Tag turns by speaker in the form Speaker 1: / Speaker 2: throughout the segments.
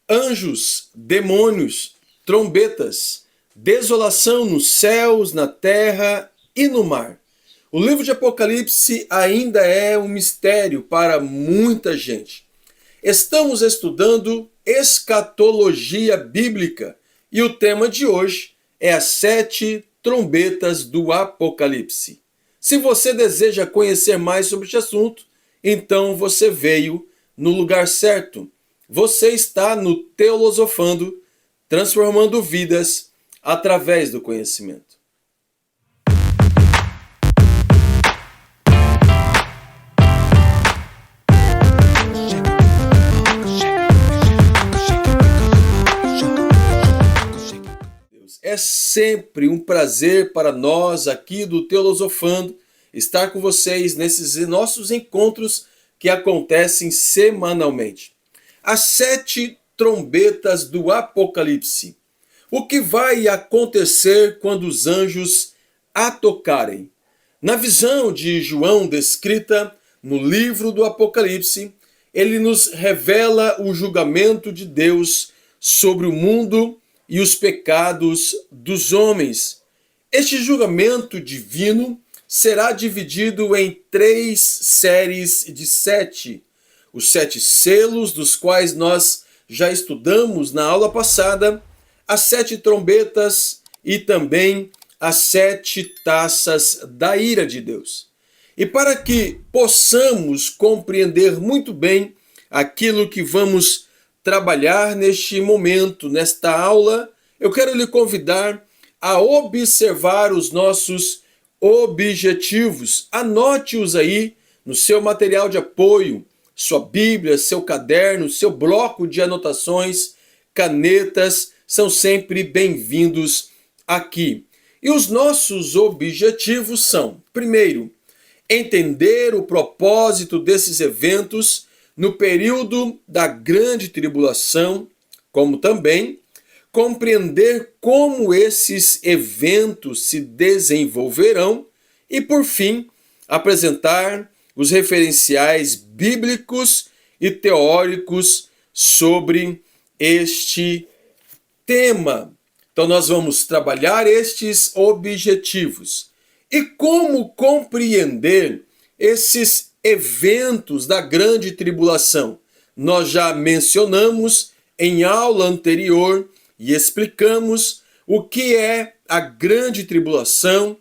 Speaker 1: anjos, demônios, trombetas, desolação nos céus, na terra e no mar. O livro de Apocalipse ainda é um mistério para muita gente. Estamos estudando escatologia bíblica e o tema de hoje é as 7 trombetas do Apocalipse. Se você deseja conhecer mais sobre este assunto, então você veio no lugar certo. Você está no Teolosofando, transformando vidas através do conhecimento. É sempre um prazer para nós aqui do Teolosofando estar com vocês nesses nossos encontros que acontecem semanalmente. As 7 trombetas do Apocalipse. O que vai acontecer quando os anjos a tocarem? Na visão de João descrita no livro do Apocalipse, ele nos revela o julgamento de Deus sobre o mundo e os pecados dos homens. Este julgamento divino será dividido em 3 séries de 7. Os 7 selos, dos quais nós já estudamos na aula passada, as 7 trombetas e também as 7 taças da ira de Deus. E para que possamos compreender muito bem aquilo que vamos trabalhar neste momento, nesta aula, eu quero lhe convidar a observar os nossos objetivos. Anote-os aí no seu material de apoio, sua Bíblia, seu caderno, seu bloco de anotações, canetas, são sempre bem-vindos aqui. E os nossos objetivos são, primeiro, entender o propósito desses eventos no período da grande tribulação, como também compreender como esses eventos se desenvolverão e, por fim, apresentar os referenciais bíblicos e teóricos sobre este tema. Então, nós vamos trabalhar estes objetivos. E como compreender esses eventos da grande tribulação? Nós já mencionamos em aula anterior e explicamos o que é a grande tribulação,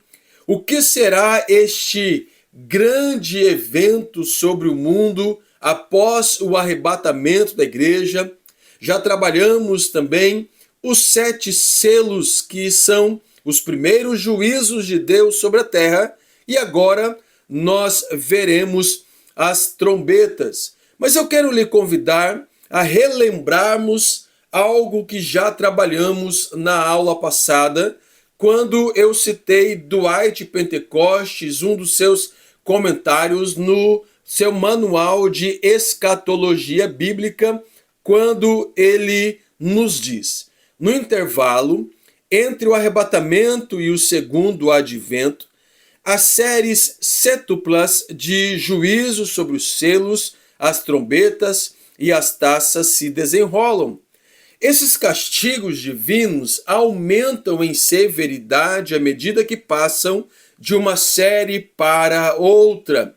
Speaker 1: o que será este grande evento sobre o mundo após o arrebatamento da igreja. Já trabalhamos também os 7 selos, que são os primeiros juízos de Deus sobre a terra, e agora nós veremos as trombetas. Mas eu quero lhe convidar a relembrarmos algo que já trabalhamos na aula passada, quando eu citei Dwight Pentecostes, um dos seus comentários no seu manual de escatologia bíblica, quando ele nos diz: no intervalo entre o arrebatamento e o segundo advento, as séries cêtuplas de juízo sobre os selos, as trombetas e as taças se desenrolam. Esses castigos divinos aumentam em severidade à medida que passam de uma série para outra.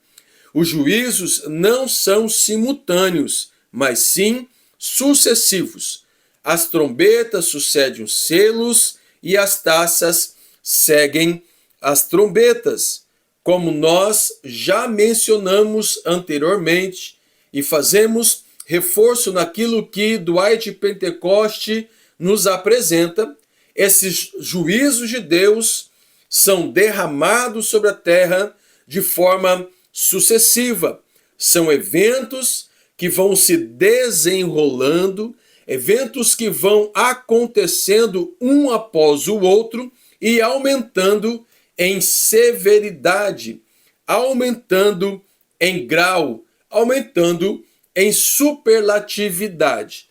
Speaker 1: Os juízos não são simultâneos, mas sim sucessivos. As trombetas sucedem os selos e as taças seguem as trombetas, como nós já mencionamos anteriormente, e fazemos reforço naquilo que Dwight Pentecoste nos apresenta. Esses juízos de Deus são derramados sobre a terra de forma sucessiva. São eventos que vão se desenrolando, eventos que vão acontecendo um após o outro e aumentando em severidade, aumentando em grau, aumentando em superlatividade.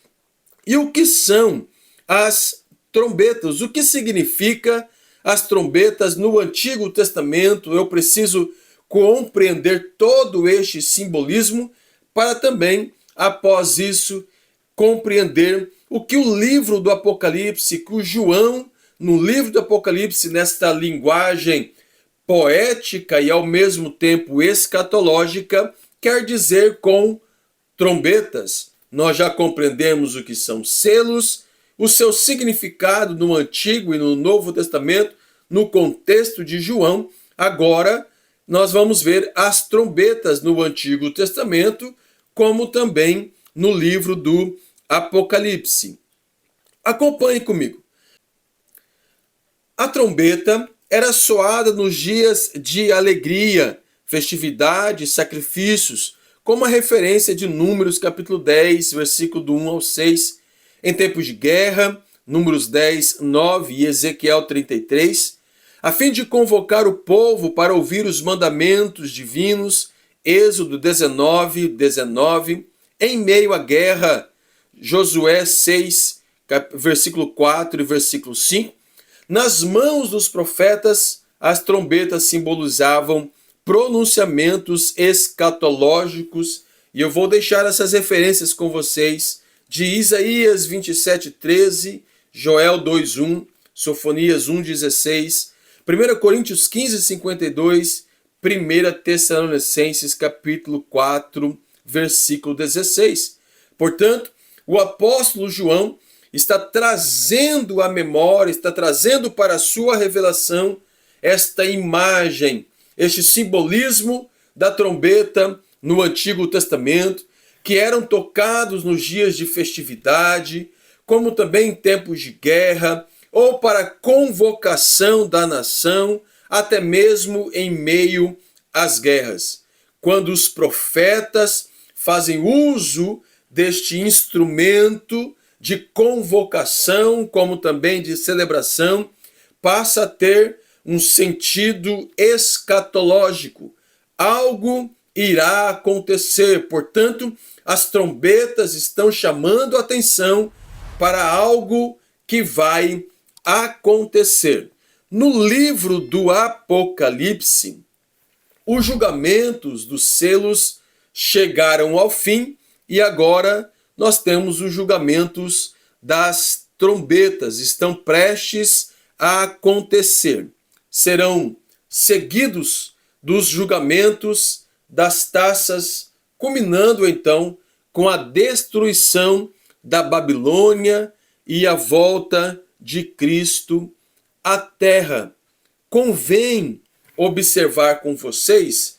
Speaker 1: E o que são as trombetas? O que significa as trombetas no Antigo Testamento? Eu preciso compreender todo este simbolismo para também, após isso, compreender o que o livro do Apocalipse, que o João, no livro do Apocalipse, nesta linguagem poética e ao mesmo tempo escatológica, quer dizer com trombetas. Nós já compreendemos o que são selos, o seu significado no Antigo e no Novo Testamento, no contexto de João. Agora nós vamos ver as trombetas no Antigo Testamento, como também no livro do Apocalipse. Acompanhe comigo. A trombeta era soada nos dias de alegria, festividade, sacrifícios, como a referência de Números capítulo 10, versículo do 1 ao 6, em tempos de guerra, Números 10, 9 e Ezequiel 33, a fim de convocar o povo para ouvir os mandamentos divinos, Êxodo 19, 19, em meio à guerra, Josué 6, versículo 4 e versículo 5, nas mãos dos profetas, as trombetas simbolizavam pronunciamentos escatológicos, e eu vou deixar essas referências com vocês de Isaías 27, 13, Joel 2, 1, Sofonias 1, 16, 1 Coríntios 15, 52, 1 Tessalonicenses capítulo 4, versículo 16. Portanto, o apóstolo João está trazendo à memória, está trazendo para a sua revelação esta imagem, este simbolismo da trombeta no Antigo Testamento, que eram tocados nos dias de festividade, como também em tempos de guerra, ou para convocação da nação, até mesmo em meio às guerras. Quando os profetas fazem uso deste instrumento de convocação, como também de celebração, passa a ter um sentido escatológico. Algo irá acontecer. Portanto, as trombetas estão chamando a atenção para algo que vai acontecer. No livro do Apocalipse, os julgamentos dos selos chegaram ao fim e agora nós temos os julgamentos das trombetas, estão prestes a acontecer. Serão seguidos dos julgamentos das taças, culminando então com a destruição da Babilônia e a volta de Cristo à terra. Convém observar com vocês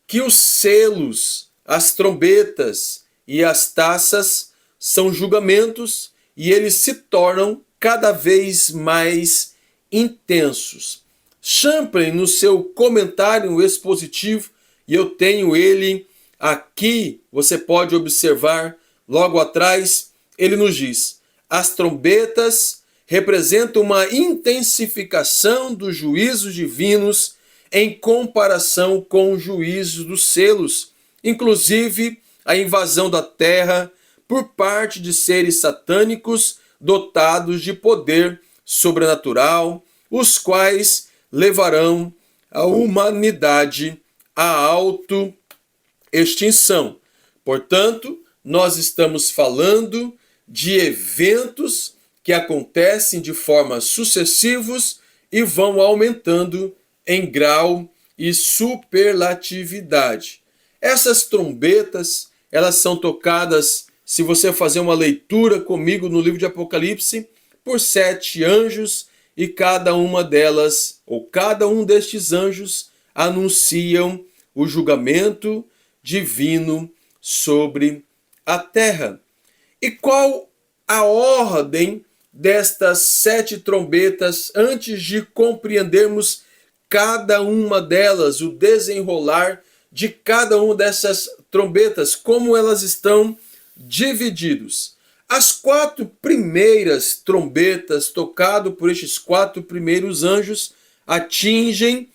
Speaker 1: que os selos, as trombetas e as taças são julgamentos e eles se tornam cada vez mais intensos. Champlin, no seu comentário expositivo, e eu tenho ele aqui, você pode observar logo atrás, ele nos diz: as trombetas representam uma intensificação dos juízos divinos em comparação com o juízo dos selos, inclusive a invasão da terra por parte de seres satânicos dotados de poder sobrenatural, os quais levarão a humanidade à autoextinção. Portanto, nós estamos falando de eventos que acontecem de forma sucessivos e vão aumentando em grau e superlatividade. Essas trombetas, elas são tocadas, se você fazer uma leitura comigo no livro de Apocalipse, por 7 anjos, e cada uma delas, ou cada um destes anjos, anunciam o julgamento divino sobre a terra. E qual a ordem destas 7 trombetas antes de compreendermos cada uma delas, o desenrolar de cada uma dessas trombetas, como elas estão divididos? As 4 primeiras trombetas tocadas por estes 4 primeiros anjos atingem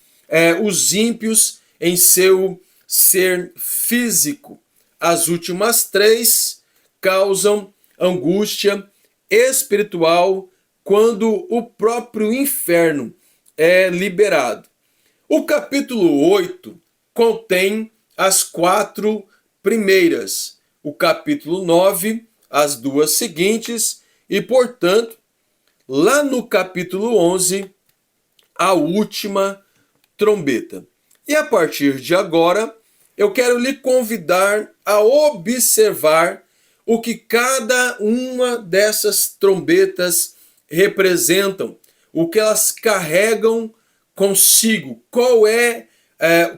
Speaker 1: os ímpios em seu ser físico. As últimas 3 causam angústia espiritual quando o próprio inferno é liberado. O capítulo 8 contém as 4 primeiras. O capítulo 9 as duas seguintes e, portanto, lá no capítulo 11, a última trombeta. E a partir de agora, eu quero lhe convidar a observar o que cada uma dessas trombetas representam, o que elas carregam consigo,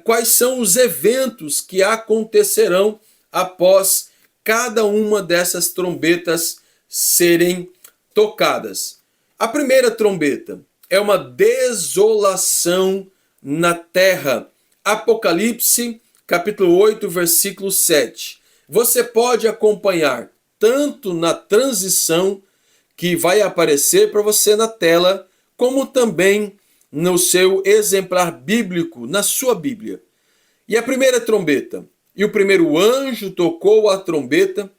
Speaker 1: quais são os eventos que acontecerão após cada uma dessas trombetas serem tocadas. A primeira trombeta é uma desolação na terra. Apocalipse, capítulo 8, versículo 7. Você pode acompanhar tanto na transição que vai aparecer para você na tela, como também no seu exemplar bíblico, na sua Bíblia. E a primeira trombeta. E o primeiro anjo tocou a trombeta,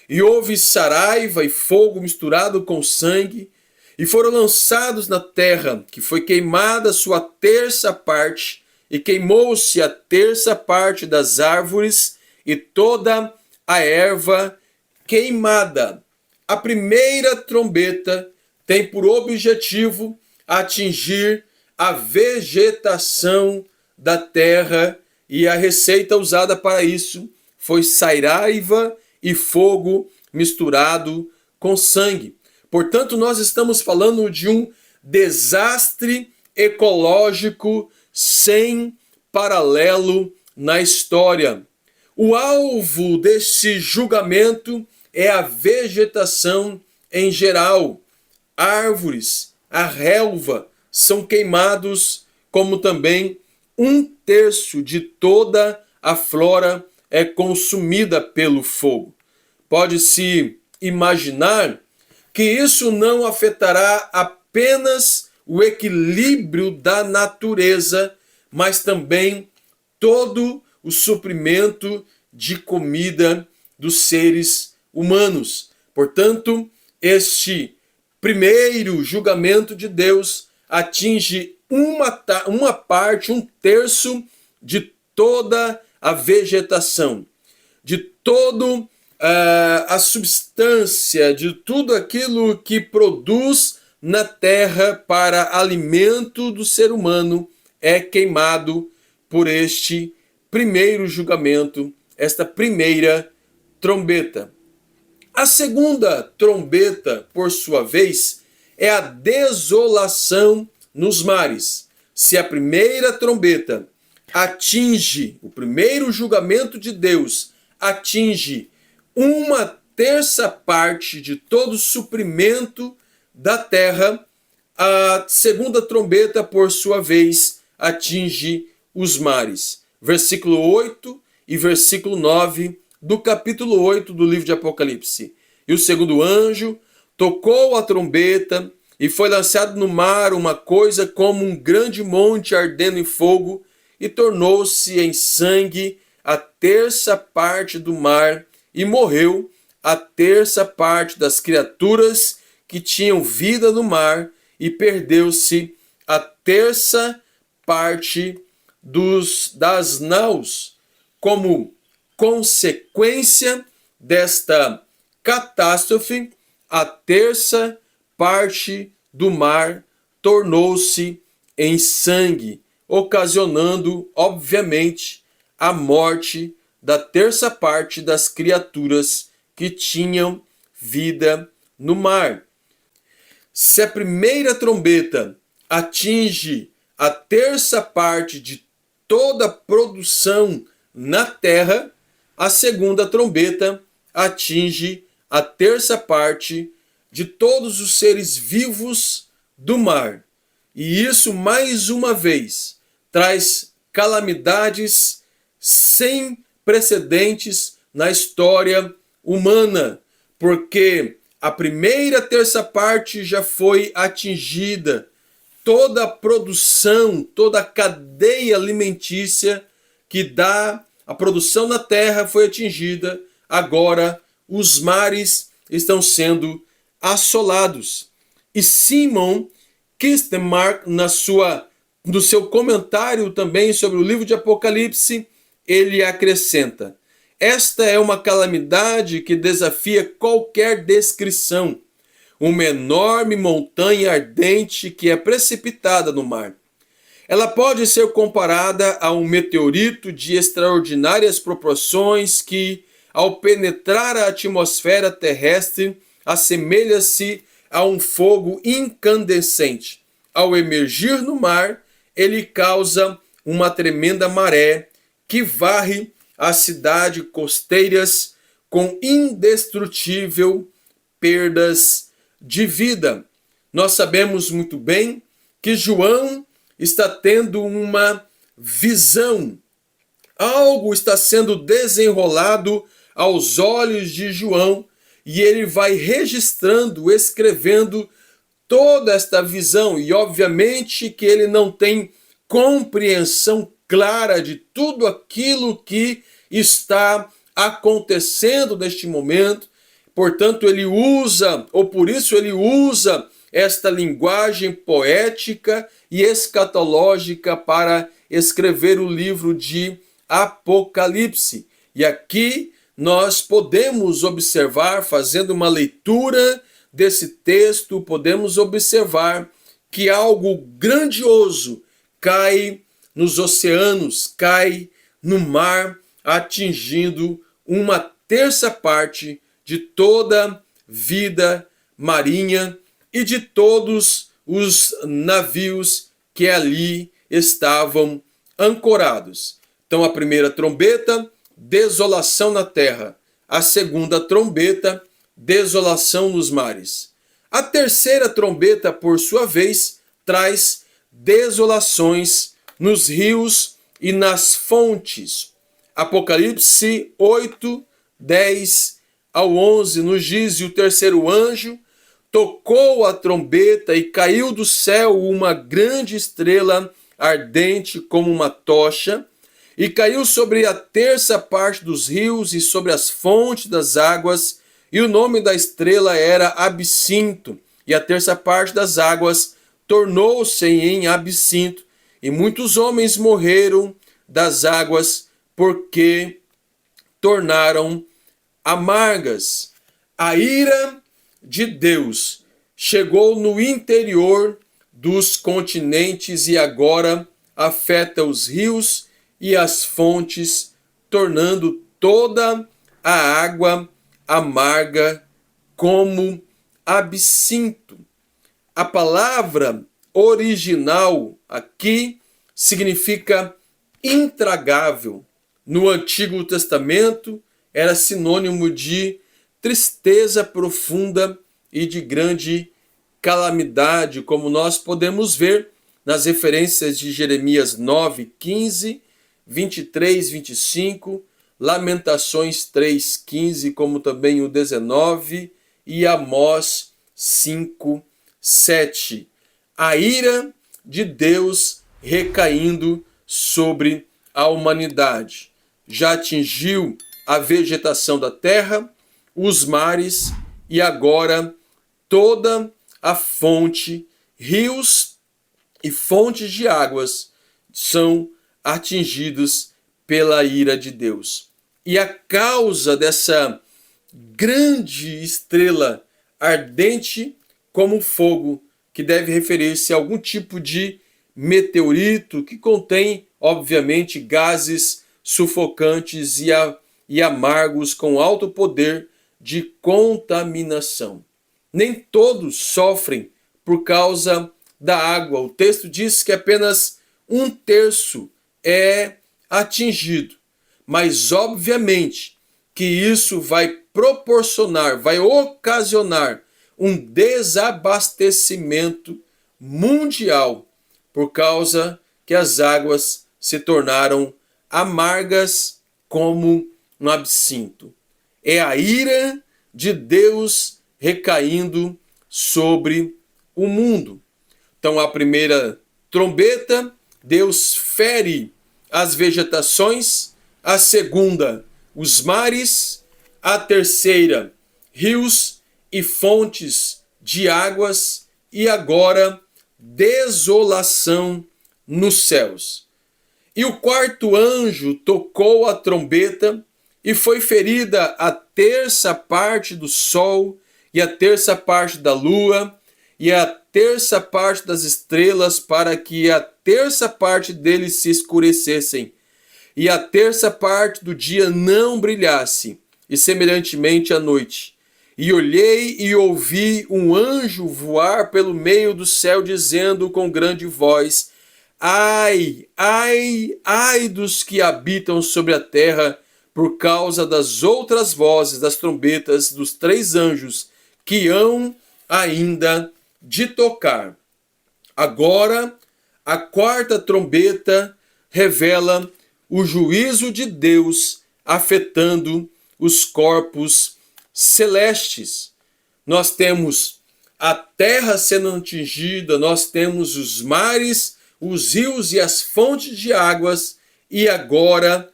Speaker 1: e houve saraiva e fogo misturado com sangue, e foram lançados na terra, que foi queimada a sua terça parte, e queimou-se a terça parte das árvores e toda a erva queimada. A primeira trombeta tem por objetivo atingir a vegetação da terra, e a receita usada para isso foi saraiva e fogo misturado com sangue. Portanto, nós estamos falando de um desastre ecológico sem paralelo na história. O alvo desse julgamento é a vegetação em geral. Árvores, a relva, são queimados, como também 1/3 de toda a flora é consumida pelo fogo. Pode-se imaginar que isso não afetará apenas o equilíbrio da natureza, mas também todo o suprimento de comida dos seres humanos. Portanto, este primeiro julgamento de Deus atinge uma parte, 1/3 de toda a vegetação, de todo a substância, de tudo aquilo que produz na terra para alimento do ser humano é queimado por este primeiro julgamento, esta primeira trombeta. A segunda trombeta, por sua vez, é a desolação nos mares. Se a primeira trombeta atinge, o primeiro julgamento de Deus atinge 1/3 parte de todo o suprimento da terra, a segunda trombeta, por sua vez, atinge os mares. Versículo 8 e versículo 9 do capítulo 8 do livro de Apocalipse. E o segundo anjo tocou a trombeta, e foi lançado no mar uma coisa como um grande monte ardendo em fogo, e tornou-se em sangue a terça parte do mar, e morreu a terça parte das criaturas que tinham vida no mar, e perdeu-se a terça parte das naus. Como consequência desta catástrofe, a terça parte do mar tornou-se em sangue, ocasionando, obviamente, a morte da terça parte das criaturas que tinham vida no mar. Se a primeira trombeta atinge a terça parte de toda a produção na terra, a segunda trombeta atinge a terça parte de todos os seres vivos do mar. E isso, mais uma vez, traz calamidades sem precedentes na história humana, porque a primeira terça parte já foi atingida, toda a produção, toda a cadeia alimentícia que dá a produção na terra foi atingida. Agora os mares estão sendo assolados. E Simon Kistemaker, no seu comentário também sobre o livro de Apocalipse, ele acrescenta: Esta é uma calamidade que desafia qualquer descrição. Uma enorme montanha ardente que é precipitada no mar. Ela pode ser comparada a um meteorito de extraordinárias proporções que, ao penetrar a atmosfera terrestre, assemelha-se a um fogo incandescente. Ao emergir no mar, ele causa uma tremenda maré que varre as cidades costeiras com indestrutível perdas de vida. Nós sabemos muito bem que João está tendo uma visão. Algo está sendo desenrolado aos olhos de João e ele vai registrando, escrevendo toda esta visão. E obviamente que ele não tem compreensão clara de tudo aquilo que está acontecendo neste momento. Portanto, ele usa, ou por isso ele usa esta linguagem poética e escatológica para escrever o livro de Apocalipse. E aqui nós podemos observar, fazendo uma leitura desse texto, podemos observar que algo grandioso cai nos oceanos, cai no mar, atingindo uma terça parte de toda vida marinha e de todos os navios que ali estavam ancorados. Então, a primeira trombeta, desolação na terra. A segunda trombeta, desolação nos mares. A terceira trombeta, por sua vez, traz desolações nos rios e nas fontes. Apocalipse 8, 10 ao 11 nos diz: e o terceiro anjo tocou a trombeta e caiu do céu uma grande estrela ardente como uma tocha, e caiu sobre a terça parte dos rios e sobre as fontes das águas, e o nome da estrela era Absinto, e a terça parte das águas tornou-se em absinto, e muitos homens morreram das águas, porque tornaram amargas. A ira de Deus chegou no interior dos continentes e agora afeta os rios e as fontes, tornando toda a água amarga como absinto. A palavra original aqui significa intragável. No Antigo Testamento era sinônimo de tristeza profunda e de grande calamidade, como nós podemos ver nas referências de Jeremias 9, 15, 23, 25, Lamentações 3, 15, como também o 19 e Amós 5, 7. A ira de Deus recaindo sobre a humanidade. Já atingiu a vegetação da terra, os mares e agora toda a fonte, rios e fontes de águas são atingidos pela ira de Deus. E a causa dessa grande estrela ardente como fogo, que deve referir-se a algum tipo de meteorito que contém, obviamente, gases sufocantes e amargos com alto poder de contaminação. Nem todos sofrem por causa da água. O texto diz que apenas 1/3 é atingido. Mas, obviamente, que isso vai proporcionar, vai ocasionar um desabastecimento mundial por causa que as águas se tornaram amargas como um absinto. É a ira de Deus recaindo sobre o mundo. Então, a primeira trombeta, Deus fere as vegetações. A segunda, os mares. A terceira, rios e fontes de águas. E agora, desolação nos céus. E o quarto anjo tocou a trombeta, E foi ferida a terça parte do sol, e a terça parte da lua, e a terça parte das estrelas, para que a terça parte deles se escurecessem, e a terça parte do dia não brilhasse, e semelhantemente à noite. E olhei e ouvi um anjo voar pelo meio do céu, dizendo com grande voz: Ai, ai, ai dos que habitam sobre a terra, por causa das outras vozes das trombetas dos 3 anjos que hão ainda de tocar. Agora, a 4ª trombeta revela o juízo de Deus afetando os corpos celestes. Nós temos a terra sendo atingida, nós temos os mares, os rios e as fontes de águas, e agora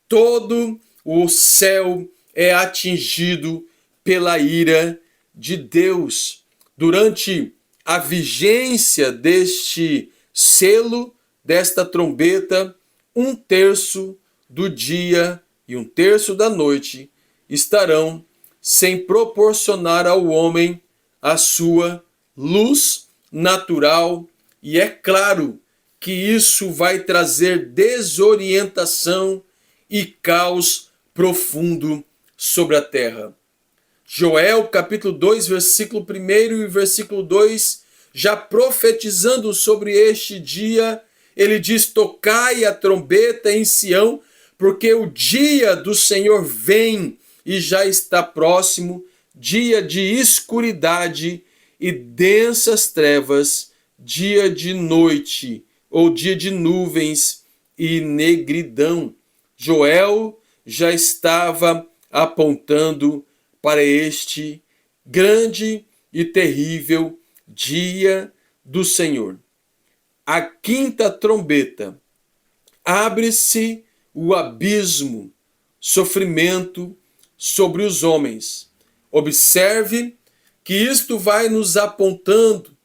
Speaker 1: todo o céu é atingido pela ira de Deus. Durante a vigência deste selo, desta trombeta, 1/3 do dia e 1/3 da noite estarão sem proporcionar ao homem a sua luz natural, e é claro que isso vai trazer desorientação e caos profundo sobre a terra. Joel, capítulo 2, versículo 1 e versículo 2, já profetizando sobre este dia, ele diz: tocai a trombeta em Sião, porque o dia do Senhor vem e já está próximo, dia de escuridade e densas trevas, dia de noite, ou dia de nuvens e negridão. Joel já estava apontando para este grande e terrível dia do Senhor. A 5ª trombeta, abre-se o abismo, sofrimento sobre os homens. Observe que isto vai nos apontando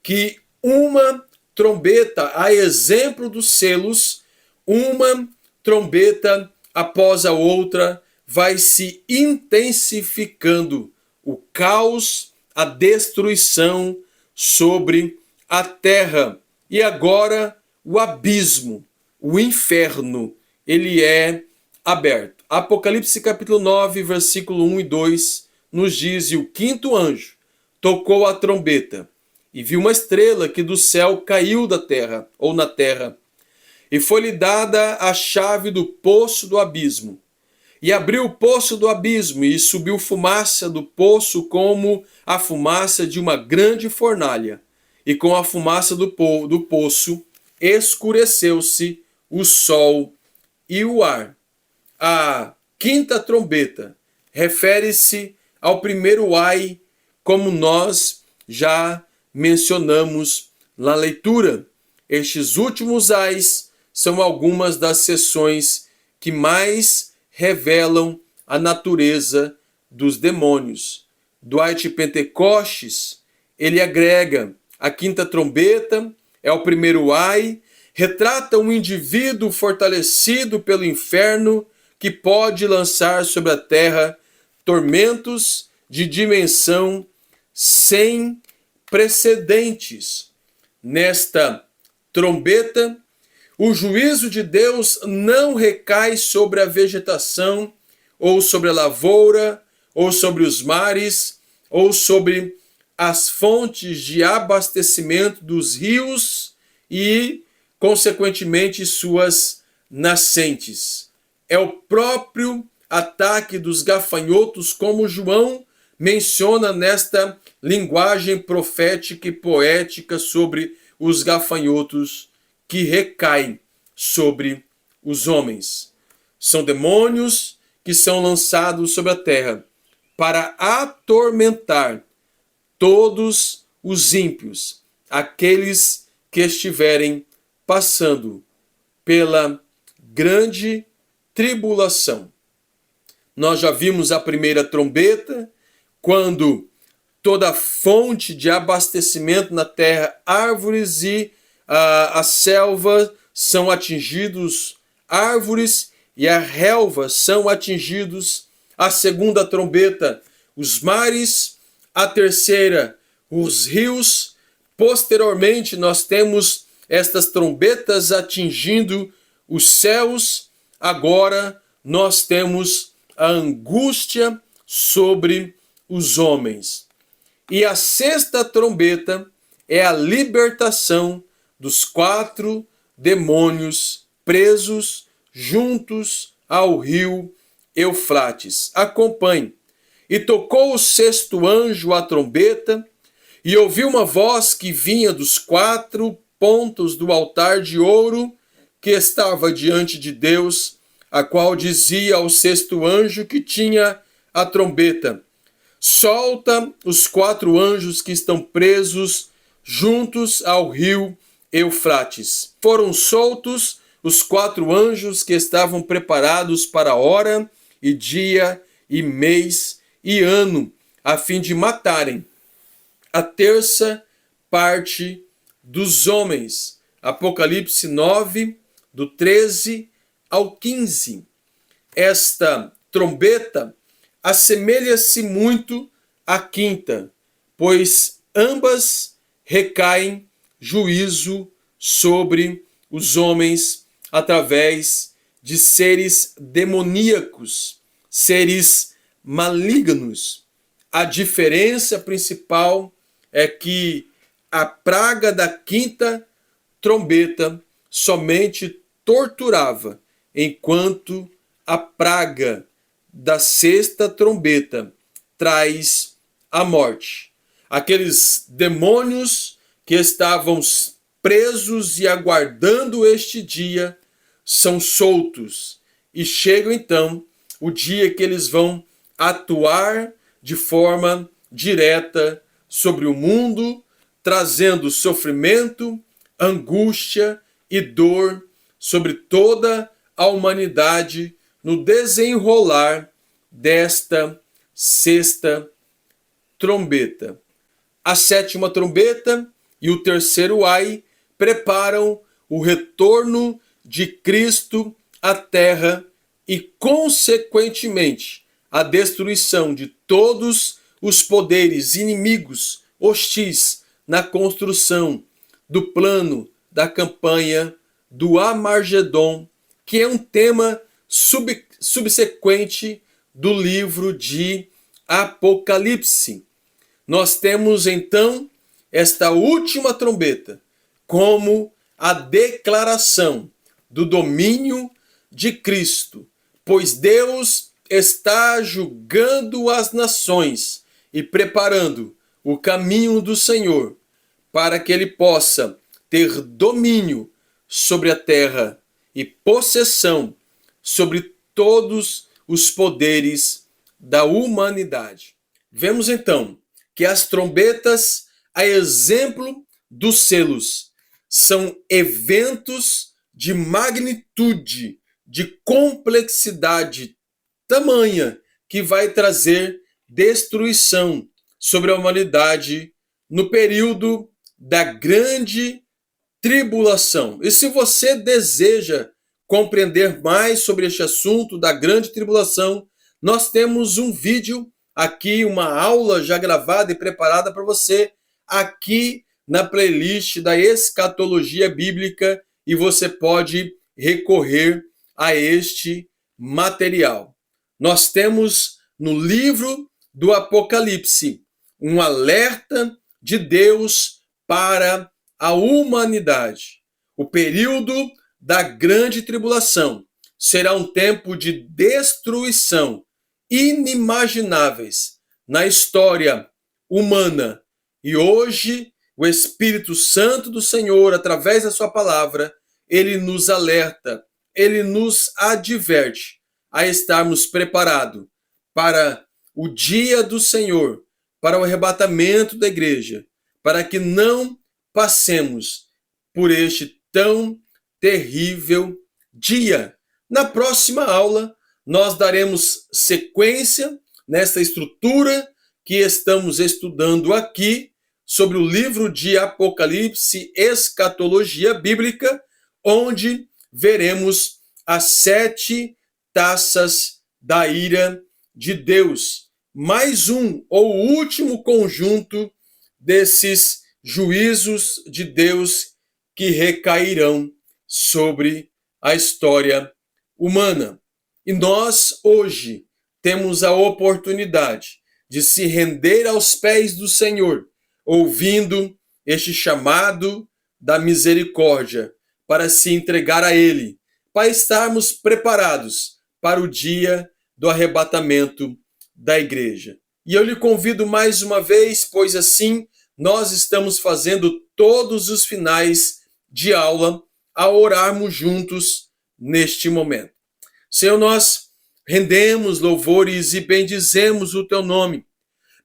Speaker 1: que uma trombeta, a exemplo dos selos, uma trombeta após a outra, vai se intensificando o caos, a destruição sobre a terra. E agora o abismo, o inferno, ele é aberto. Apocalipse capítulo 9, versículo 1 e 2 nos diz: e o 5º anjo tocou a trombeta, e viu uma estrela que do céu caiu da terra, ou na terra, e foi-lhe dada a chave do poço do abismo. E abriu o poço do abismo, e subiu fumaça do poço como a fumaça de uma grande fornalha. E com a fumaça do poço escureceu-se o sol e o ar. A 5ª trombeta refere-se ao primeiro ai, como nós já mencionamos na leitura. Estes últimos ais são algumas das sessões que mais revelam a natureza dos demônios. Dwight Pentecostes, ele agrega: a 5ª trombeta é o primeiro ai, retrata um indivíduo fortalecido pelo inferno que pode lançar sobre a terra tormentos de dimensão sem precedentes. Nesta trombeta, o juízo de Deus não recai sobre a vegetação, ou sobre a lavoura, ou sobre os mares, ou sobre as fontes de abastecimento dos rios e, consequentemente, suas nascentes. É o próprio ataque dos gafanhotos, como João menciona nesta linguagem profética e poética sobre os gafanhotos que recaem sobre os homens. São demônios que são lançados sobre a terra para atormentar todos os ímpios, aqueles que estiverem passando pela grande tribulação. Nós já vimos a primeira trombeta, quando toda fonte de abastecimento na terra, árvores e a selva são atingidos, árvores e a relva são atingidos, a segunda trombeta, os mares, a terceira, os rios. Posteriormente, nós temos estas trombetas atingindo os céus. Agora, nós temos a angústia sobre os homens. E a sexta trombeta é a libertação dos 4 demônios presos juntos ao rio Eufrates. Acompanhe. E tocou o sexto anjo a trombeta, e ouvi uma voz que vinha dos 4 pontos do altar de ouro que estava diante de Deus, a qual dizia ao sexto anjo que tinha a trombeta: solta os 4 anjos que estão presos juntos ao rio Eufrates. Foram soltos os 4 anjos que estavam preparados para a hora e dia e mês e ano, a fim de matarem a terça parte dos homens. Apocalipse 9, do 13 ao 15. Esta trombeta assemelha-se muito à quinta, pois ambas recaem juízo sobre os homens através de seres demoníacos, seres malignos. A diferença principal é que a praga da quinta trombeta somente torturava, enquanto a praga da sexta trombeta traz a morte. Aqueles demônios que estavam presos e aguardando este dia são soltos, e chega então o dia que eles vão atuar de forma direta sobre o mundo, trazendo sofrimento, angústia e dor sobre toda a humanidade no desenrolar desta sexta trombeta. A sétima trombeta e o terceiro ai preparam o retorno de Cristo à terra e, consequentemente, a destruição de todos os poderes inimigos hostis na construção do plano da campanha do Armagedon, que é um tema subsequente do livro de Apocalipse. Nós temos então esta última trombeta como a declaração do domínio de Cristo, pois Deus está julgando as nações e preparando o caminho do Senhor para que ele possa ter domínio sobre a terra e possessão sobre todos os poderes da humanidade. Vemos então que as trombetas, a exemplo dos selos, são eventos de magnitude, de complexidade tamanha que vai trazer destruição sobre a humanidade no período da grande tribulação. E se você deseja compreender mais sobre este assunto da grande tribulação, nós temos um vídeo aqui, uma aula já gravada e preparada para você aqui na playlist da Escatologia Bíblica, e você pode recorrer a este material. Nós temos no livro do Apocalipse um alerta de Deus para a humanidade. O período da grande tribulação será um tempo de destruição inimagináveis na história humana. E hoje, o Espírito Santo do Senhor, através da sua palavra, ele nos alerta, ele nos adverte a estarmos preparados para o dia do Senhor, para o arrebatamento da igreja, para que não passemos por este tão terrível dia. Na próxima aula, nós daremos sequência nesta estrutura que estamos estudando aqui sobre o livro de Apocalipse, Escatologia Bíblica, onde veremos as 7 taças da ira de Deus. Mais um ou último conjunto desses juízos de Deus que recairão sobre a história humana. E nós, hoje, temos a oportunidade de se render aos pés do Senhor, ouvindo este chamado da misericórdia, para se entregar a Ele, para estarmos preparados para o dia do arrebatamento da igreja. E eu lhe convido mais uma vez, pois assim nós estamos fazendo todos os finais de aula a orarmos juntos neste momento. Senhor, nós rendemos louvores e bendizemos o teu nome.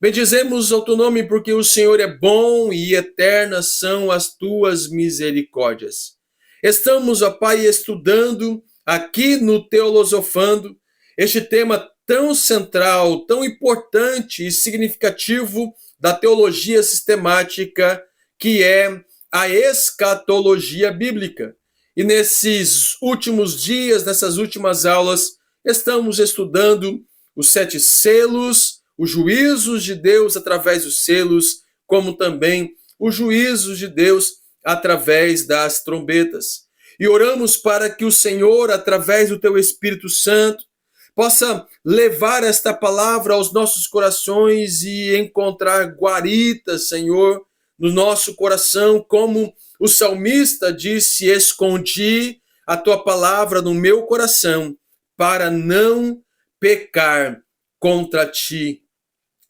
Speaker 1: Bendizemos o teu nome porque o Senhor é bom e eternas são as tuas misericórdias. Estamos, ó Pai, estudando aqui no Teolosofando este tema tão central, tão importante e significativo da teologia sistemática, que é a escatologia bíblica. E nesses últimos dias, nessas últimas aulas, estamos estudando os 7 selos, os juízos de Deus através dos selos, como também os juízos de Deus através das trombetas. E oramos para que o Senhor, através do teu Espírito Santo, possa levar esta palavra aos nossos corações e encontrar guaritas, Senhor, no nosso coração, como o salmista disse: escondi a tua palavra no meu coração para não pecar contra ti.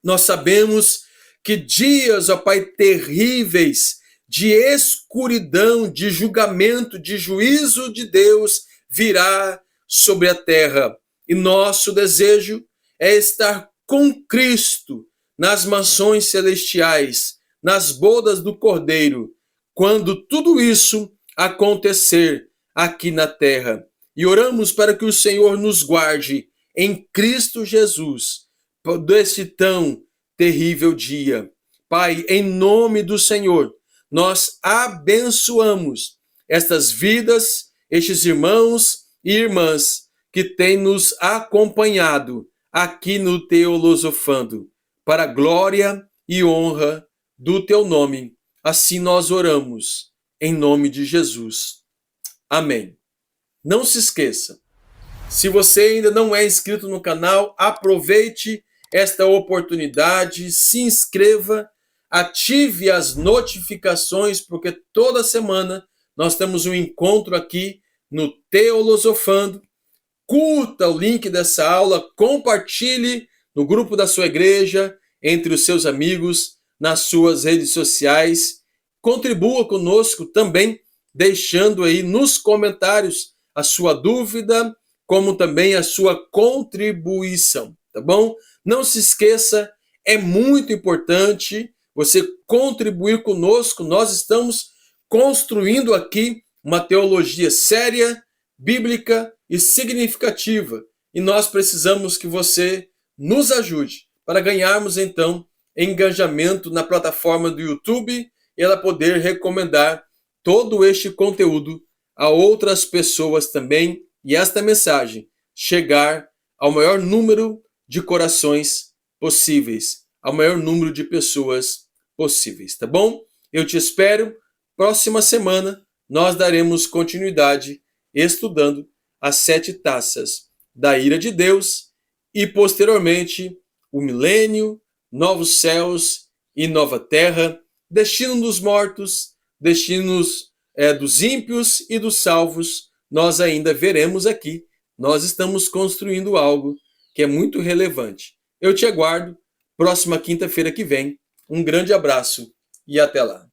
Speaker 1: Nós sabemos que dias, ó Pai, terríveis de escuridão, de julgamento, de juízo de Deus virá sobre a terra. E nosso desejo é estar com Cristo nas mansões celestiais, nas bodas do Cordeiro, quando tudo isso acontecer aqui na terra. E oramos para que o Senhor nos guarde em Cristo Jesus desse tão terrível dia. Pai, em nome do Senhor, nós abençoamos estas vidas, estes irmãos e irmãs que têm nos acompanhado aqui no Teolosofando, para a glória e honra do teu nome. Assim nós oramos, em nome de Jesus. Amém. Não se esqueça, se você ainda não é inscrito no canal, aproveite esta oportunidade, se inscreva, ative as notificações, porque toda semana nós temos um encontro aqui no Teolosofando. Curta o link dessa aula, compartilhe no grupo da sua igreja, entre os seus amigos, nas suas redes sociais. Contribua conosco também, deixando aí nos comentários a sua dúvida, como também a sua contribuição, tá bom? Não se esqueça, é muito importante você contribuir conosco. Nós estamos construindo aqui uma teologia séria, bíblica e significativa. E nós precisamos que você nos ajude para ganharmos, então, engajamento na plataforma do YouTube e ela poder recomendar todo este conteúdo a outras pessoas também e esta mensagem chegar ao maior número de corações possíveis, ao maior número de pessoas possíveis, tá bom? Eu te espero. Próxima semana nós daremos continuidade estudando as 7 taças da ira de Deus e posteriormente o milênio, novos céus e nova terra, destino dos mortos, destinos dos ímpios e dos salvos. Nós ainda veremos aqui. Nós estamos construindo algo que é muito relevante. Eu te aguardo próxima quinta-feira que vem. Um grande abraço e até lá.